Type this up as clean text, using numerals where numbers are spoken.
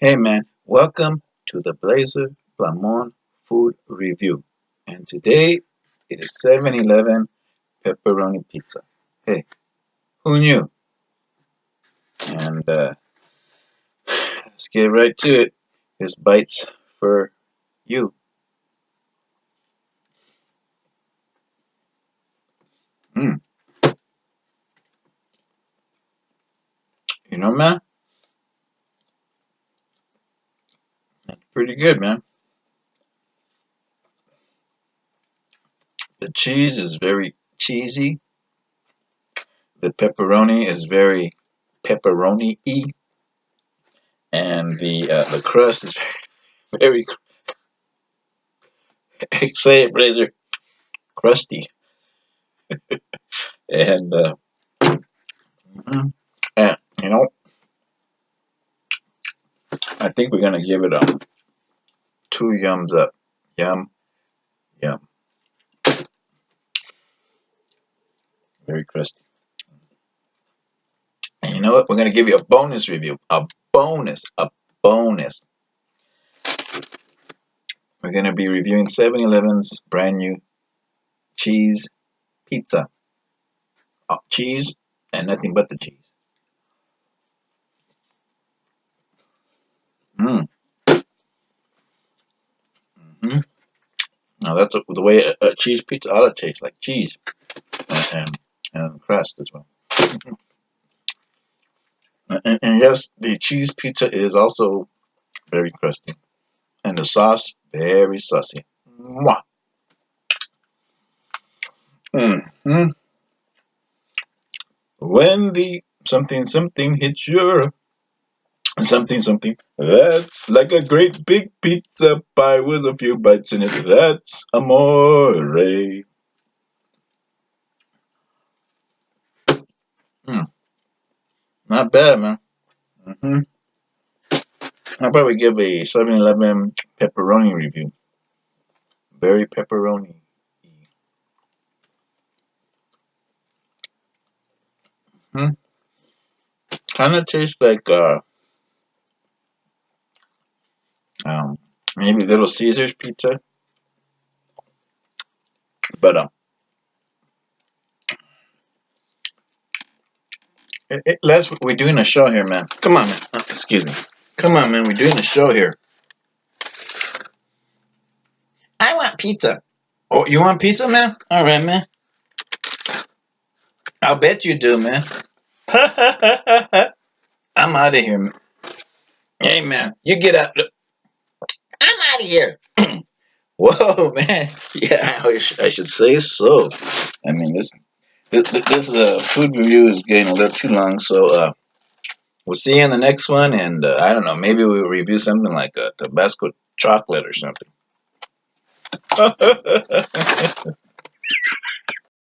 Hey man, welcome to the Blazer Blamont Food Review. And today it is 7-Eleven pepperoni pizza. Hey, who knew? And let's get right to it. This bites for you. Mm, you know, man, that's pretty good, man. The cheese is very cheesy. The pepperoni is very pepperoni-y, and the crust is very, say it, Blazer, crusty. And mhm. And you know, I think we're gonna give it a two yums up. Yum, yum. Very crispy. And you know what? We're gonna give you a bonus review. A bonus. We're gonna be reviewing 7-Eleven's brand new cheese pizza. Cheese and nothing but the cheese. Mm. hmm Now that's the way a cheese pizza ought to taste, like cheese and crust as well. And yes, the cheese pizza is also very crusty, and the sauce very saucy. Mwah. Mm-hmm. When the something something hits your something something, that's like a great big pizza pie with a few bites in it. That's amore. Hmm, not bad, man. hmm How about we give a 7-Eleven pepperoni review? Very pepperoni. Hmm. Kind of tastes like um maybe Little Caesars pizza, but Les, we're doing a show here, man. Come on, man. Excuse me. Come on, man. We're doing a show here. I want pizza. Oh, you want pizza, man? All right, man. I'll bet you do, man. I'm out of here, man. Hey, man, you get out. I'm out of here. Whoa, man. Yeah, I should say so. I mean, this food review is getting a little too long, so we'll see you in the next one. And I don't know, maybe we'll review something like a Tabasco chocolate or something.